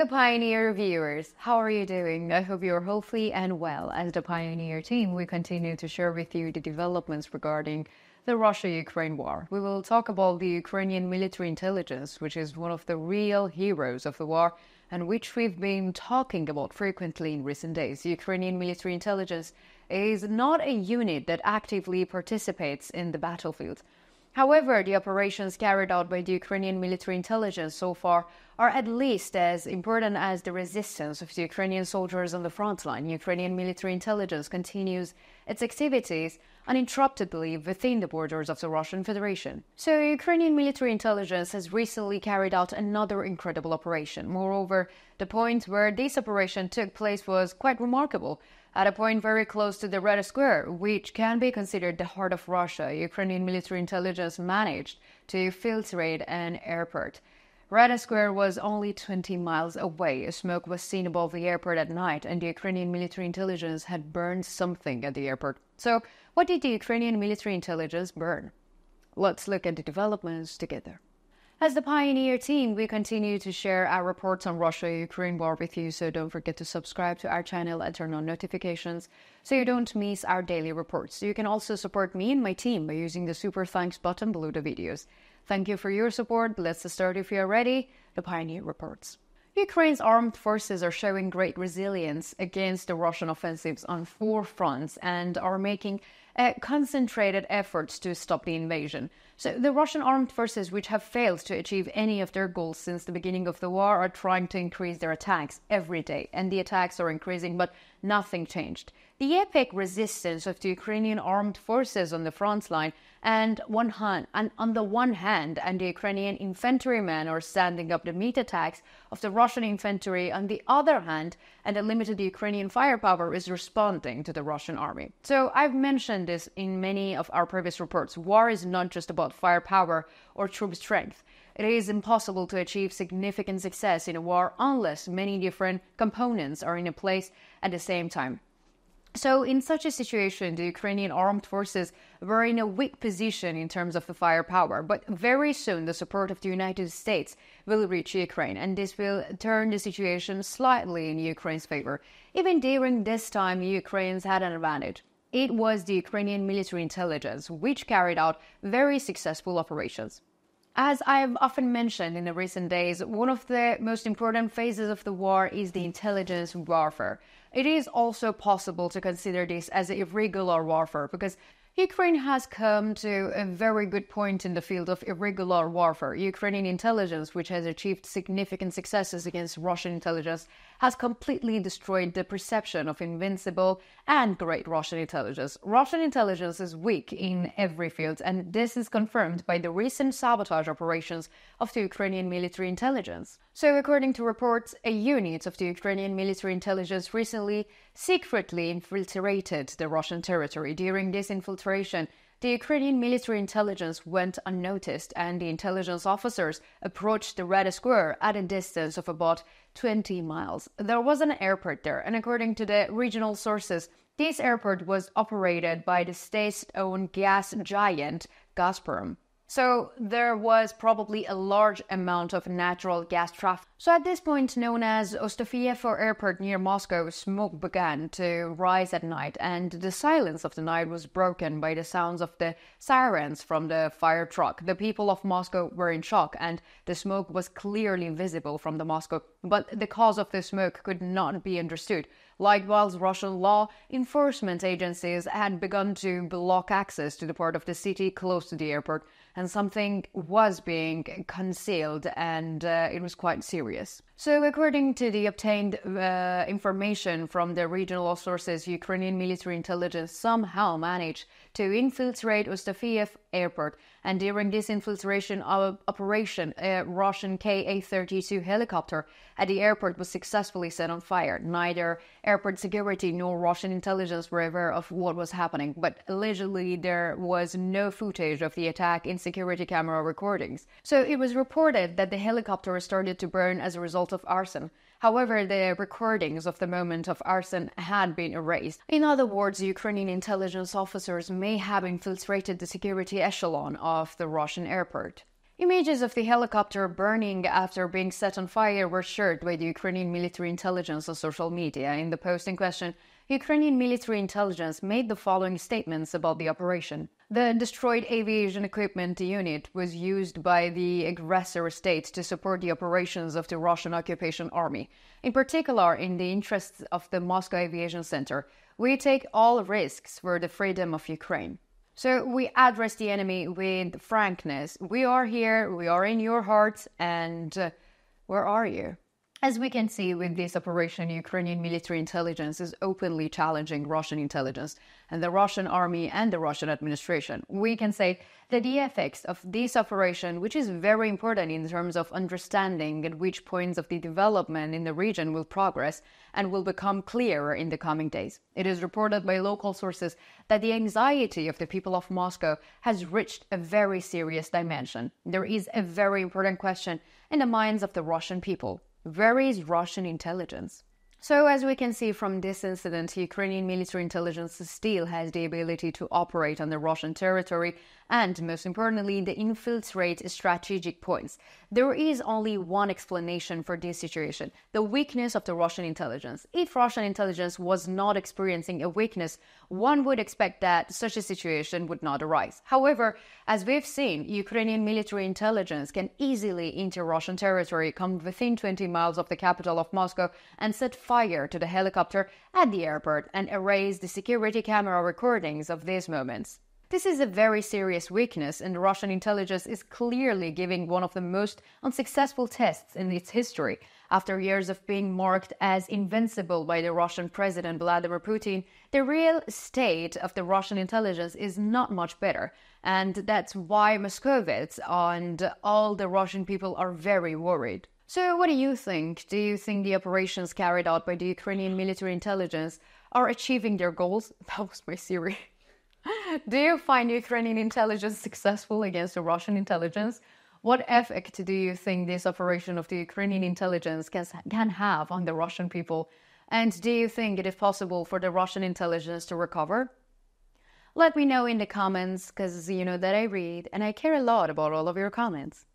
the Pioneer viewers, how are you doing? I hope you're healthy and well. As the Pioneer team, we continue to share with you the developments regarding the Russia-Ukraine war. We will talk about the Ukrainian military intelligence, which is one of the real heroes of the war and which we've been talking about frequently in recent days. Ukrainian military intelligence is not a unit that actively participates in the battlefield. However, the operations carried out by the Ukrainian military intelligence so far are at least as important as the resistance of the Ukrainian soldiers on the front line. Ukrainian military intelligence continues its activities uninterruptedly within the borders of the Russian Federation. So, Ukrainian military intelligence has recently carried out another incredible operation. Moreover, the point where this operation took place was quite remarkable. At a point very close to the Red Square, which can be considered the heart of Russia, Ukrainian military intelligence managed to infiltrate an airport. Red Square was only 20 miles away. Smoke was seen above the airport at night, and the Ukrainian military intelligence had burned something at the airport. So, what did the Ukrainian military intelligence burn? Let's look at the developments together. As the Pioneer team, we continue to share our reports on Russia-Ukraine war with you, so don't forget to subscribe to our channel and turn on notifications so you don't miss our daily reports. You can also support me and my team by using the super thanks button below the videos. Thank you for your support. Let's start if you're ready. The Pioneer reports. Ukraine's armed forces are showing great resilience against the Russian offensives on 4 fronts and are making concentrated efforts to stop the invasion. So the Russian armed forces, which have failed to achieve any of their goals since the beginning of the war, are trying to increase their attacks every day. And the attacks are increasing, but nothing changed. The epic resistance of the Ukrainian armed forces on the front line and on the one hand, and the Ukrainian infantrymen are standing up to meet attacks of the Russian infantry on the other hand, and the limited Ukrainian firepower is responding to the Russian army. So I've mentioned this in many of our previous reports. War is not just about firepower or troop strength. It is impossible to achieve significant success in a war unless many different components are in a place at the same time. So in such a situation, the Ukrainian armed forces were in a weak position in terms of the firepower, but very soon the support of the United States will reach Ukraine, and this will turn the situation slightly in Ukraine's favor. Even during this time, Ukrainians had an advantage. It was the Ukrainian military intelligence which carried out very successful operations. As I've often mentioned in the recent days, one of the most important phases of the war is the intelligence warfare. It is also possible to consider this as irregular warfare because Ukraine has come to a very good point in the field of irregular warfare. Ukrainian intelligence, which has achieved significant successes against Russian intelligence, has completely destroyed the perception of invincible and great Russian intelligence. Russian intelligence is weak in every field, and this is confirmed by the recent sabotage operations of the Ukrainian military intelligence. So, according to reports, a unit of the Ukrainian military intelligence recently secretly infiltrated the Russian territory. During this infiltration, the Ukrainian military intelligence went unnoticed, and the intelligence officers approached the Red Square at a distance of about 20 miles. There was an airport there, and according to the regional sources, this airport was operated by the state-owned gas giant Gazprom. So there was probably a large amount of natural gas traffic. So at this point, known as Ostafievo Airport near Moscow, smoke began to rise at night, and the silence of the night was broken by the sounds of the sirens from the fire truck. The people of Moscow were in shock, and the smoke was clearly visible from the Moscow, but the cause of the smoke could not be understood. Likewise, Russian law enforcement agencies had begun to block access to the part of the city close to the airport, and something was being concealed, and it was quite serious. So, according to the obtained information from the regional sources, Ukrainian military intelligence somehow managed to infiltrate Ostafiev airport, and during this infiltration operation, a Russian Ka-32 helicopter at the airport was successfully set on fire. Neither airport security nor Russian intelligence were aware of what was happening, but allegedly there was no footage of the attack in security camera recordings. So it was reported that the helicopter started to burn as a result of arson. However, the recordings of the moment of arson had been erased. In other words, Ukrainian intelligence officers may have infiltrated the security echelon of the Russian airport. Images of the helicopter burning after being set on fire were shared by the Ukrainian military intelligence on social media. In the post in question, Ukrainian military intelligence made the following statements about the operation. The destroyed aviation equipment unit was used by the aggressor state to support the operations of the Russian occupation army, in particular in the interests of the Moscow Aviation Center. We take all risks for the freedom of Ukraine. So we address the enemy with frankness. We are here, we are in your hearts, and where are you? As we can see with this operation, Ukrainian military intelligence is openly challenging Russian intelligence and the Russian army and the Russian administration. We can say that the effects of this operation, which is very important in terms of understanding at which points of the development in the region will progress and will become clearer in the coming days. It is reported by local sources that the anxiety of the people of Moscow has reached a very serious dimension. There is a very important question in the minds of the Russian people. Where is Russian intelligence? So as we can see from this incident, Ukrainian military intelligence still has the ability to operate on the Russian territory and, most importantly, the infiltrate strategic points. There is only one explanation for this situation: the weakness of the Russian intelligence. If Russian intelligence was not experiencing a weakness, one would expect that such a situation would not arise. However, as we've seen, Ukrainian military intelligence can easily enter Russian territory, come within 20 miles of the capital of Moscow, and set fire to the helicopter at the airport and erase the security camera recordings of these moments. This is a very serious weakness, and Russian intelligence is clearly giving one of the most unsuccessful tests in its history. After years of being marked as invincible by the Russian President Vladimir Putin, the real state of the Russian intelligence is not much better. And that's why Moscovites and all the Russian people are very worried. So what do you think? Do you think the operations carried out by the Ukrainian military intelligence are achieving their goals? That was my theory. Do you find Ukrainian intelligence successful against the Russian intelligence? What effect do you think this operation of the Ukrainian intelligence can have on the Russian people? And do you think it is possible for the Russian intelligence to recover? Let me know in the comments, because you know that I read and I care a lot about all of your comments.